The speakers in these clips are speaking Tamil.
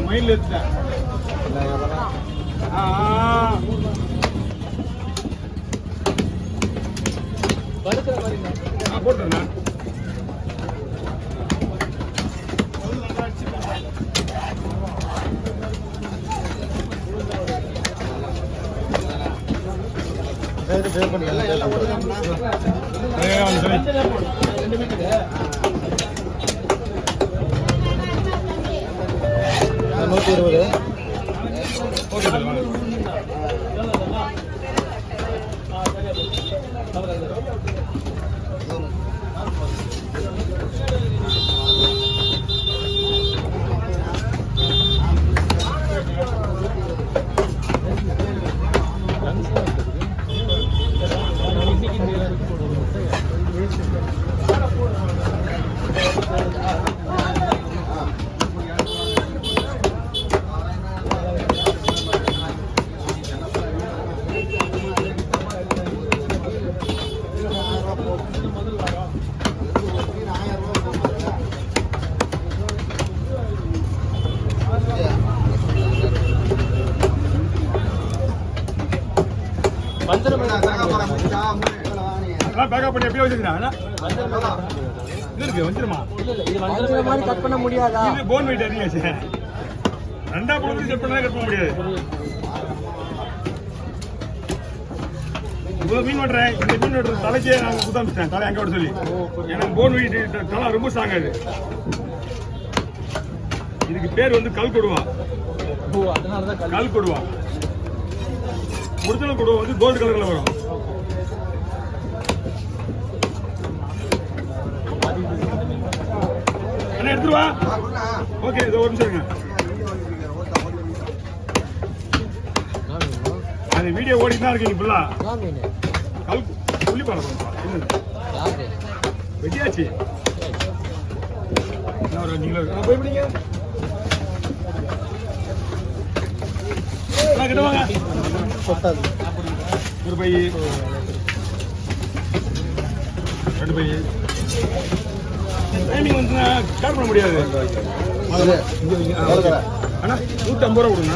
மயில் எடுத்துட்டேன். போட்டுறேண்ணா. பேக்கப் பண்ணி எப்படியே வச்சிருக்கா இருக்கு வந்துருமா? இது மாதிரி கட் பண்ண முடியாதா? இது போன் வெயிட் அதிகமாச்சு. ரெண்டா போன் செட் பண்ணா கட் பண்ண முடியாது. இவ்வளோ மீன் வெட்டுறேன். இந்த மீன் வெட்டுற தலைக்கே நான் குத்தாமிச்சிட்டேன். தலை அங்கே விட சொல்லி எனக்கு போன் வெயிட் தலை ரொம்ப ஸ்ட்ராங் ஆகுது. இதுக்கு பேர் வந்து கல் கொடுவா. கல் கொடுவா. ஒரிஜினல் கொடுவா வந்து கோல்டு கலர்ல வரும். எடுத்துருவா. ஓகே, இது ஒரு நிமிஷம். அது வீடியோ ஓடிட்டு தான் இருக்கு. இப்ப புள்ளி பாலம் வெட்டியாச்சு. போய் பிடிங்க. கிட்ட வாங்க. ஒரு பை, ரெண்டு பை. டைமிங் வந்து ஸ்டார்ட் பண்ண முடியாது. அண்ணா 150 ரூபா கொடுங்க.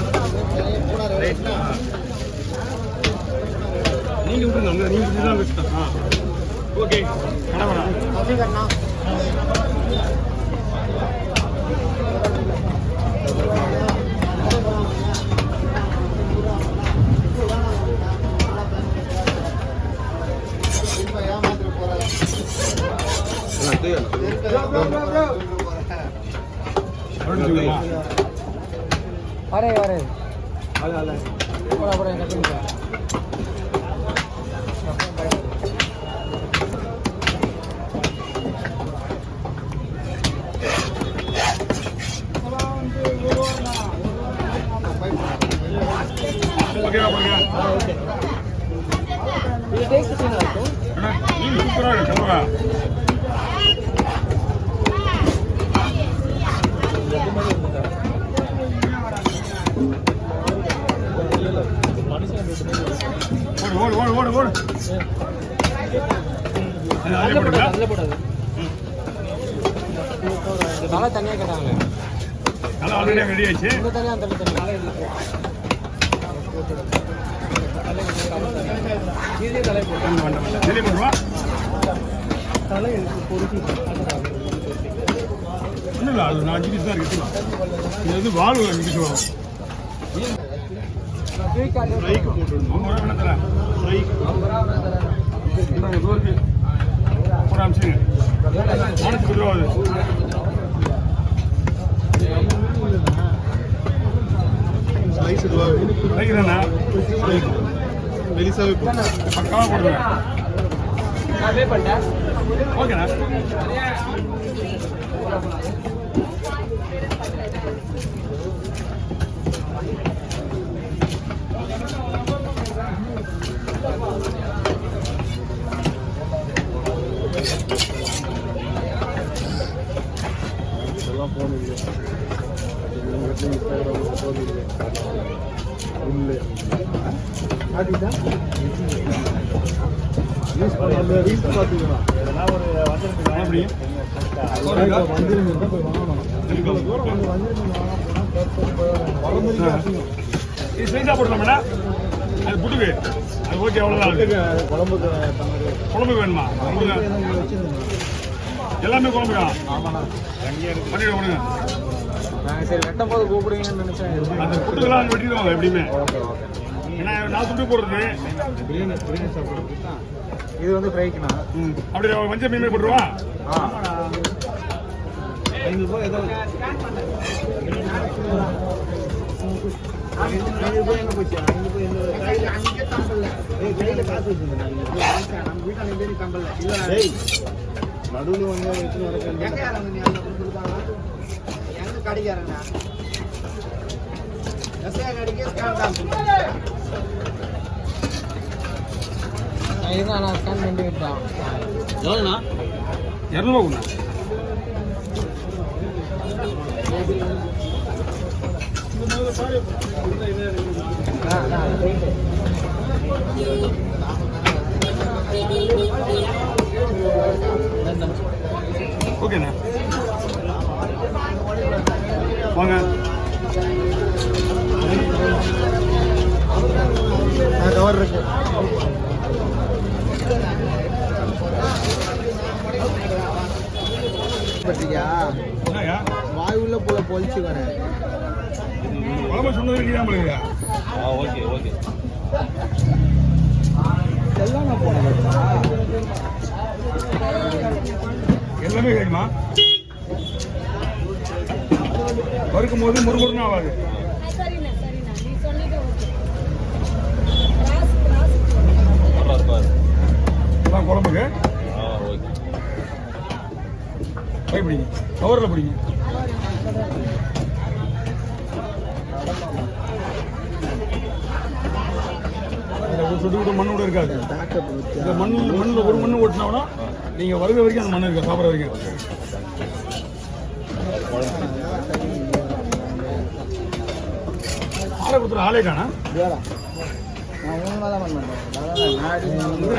நீங்க விட்டுருங்க. நீங்க தான் வச்சுட்டா. ஓகே கடவுளா अरे अरे बड़ा தலை தனியாக கேட்டாங்க. தலை ஆல்ரெடி ரெடி ஆயிடுச்சு. இந்த தனியாக அந்த தலை இதே தலை போடுவா. தலை பொறுத்து ஒன்றும் இல்லை. அது 5 பீஸ் தான் இருக்கு. இது வந்து வால் 5 பீஸ் வரும். ஃப்ரைக்கு போட்டுருந்தோம். 50 ரூபா வேணா தரேன். ஃப்ரைக்கு ஒரு அம்சங்க 410 ரூபா ஆகுது. ஸ்லைஸ் ரூபா வைக்கிறேண்ணா. மெலிசாவே பக்காவாக போடுறேன். ஓகேண்ணா. இதெல்லாம் ஃபோன் இல்லை. ஃபோன் இல்லை. இல்லை யூஸ் பண்ண ரீல்ஸ் பார்த்தீங்கன்னா இதெல்லாம் ஒரு வந்துருந்துங்க. வந்துருந்தா போய் வாங்கணும். தூரம் வந்து வந்துருந்தீங்க வாங்கினா இது ஸ்லைஸாக போடலாமாண்ணா? அது புட்டுக்கு அது ஓகே, அவ்வளோதான். குழம்பு வேணுமா? கொடுங்க, எல்லாமே குழம்பு தான். பண்ணிவிட கொடுங்க. சரி வெட்டும் போது கூப்பிடுவீங்கன்னு நினைச்சேன். அந்த புட்டுக்கெல்லாம் வெட்டிடுவாங்க எப்படியுமே. ஏன்னா நான் துண்டு போடுறது. இது வந்து ஃப்ரைக்குண்ணா. அப்படி மஞ்சள் மீன் போட்டுருவா. ₹500 ஏதோ ₹500 என்ன போச்சு? ₹500 கையில் காசு வச்சுருந்தேன். நம்ம வீட்டில் கம்பல் இல்லை நடுவில் வந்து எடுத்துன்னு வர எங்க கடிக்காரங்க இதுதான் நான் ஸ்கேன் பண்ணி விட்டேன். எவ்வளோண்ணா? ₹200 ஓகேண்ணா, வாங்க. கவர் இருக்கு. பத்திரிக்கா வாயுள்ள போல பொழிச்சு வரேன். குழம்பு சொன்னது நீ தான் பண்ணுங்க. Okay okay. எல்லாம் நான் போனேன். எல்லாமே கிடைக்குமா? வறுக்கும் போது முறுமுறுன்னு ஆகாது. அதான் குழம்புக்கு கை பிடிங்க, கவரில் பிடிங்க. சொட்டு விட்டு மண் கூட இருக்காது. இந்த மண்ணில் ஒரு மண் ஓட்டினோம்னா நீங்கள் வருகிற வரைக்கும் அந்த மண் இருக்கா, சாப்பிட்ற வரைக்கும். ஆளை கொடுத்துரு, ஆளே காணா.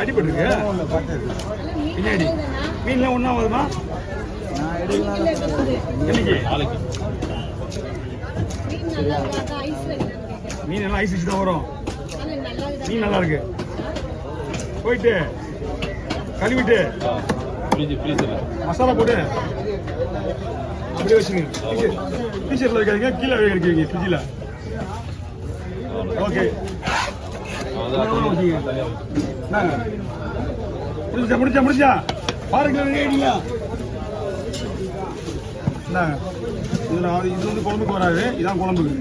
அடிபட்டுருக்கு பின்னாடி. மீன்லாம் ஒன்றா வருமா? என்னைக்கு மீன் எல்லாம் ஐஸ் வச்சு தான் வரும். மீன் நல்லா இருக்கு. போயிட்டு கழுவிட்டு மசாலா போட்டு அப்படியே வச்சுங்க. டீஷர்ட்ல வைக்காதீங்க, கீழே வைக்கிறீங்க ஃப்ரிட்ஜில். ஓகே, முடிஞ்சா பாருங்க. இது வந்து குழம்புக்கு வராது, இதான் குழம்புக்கு.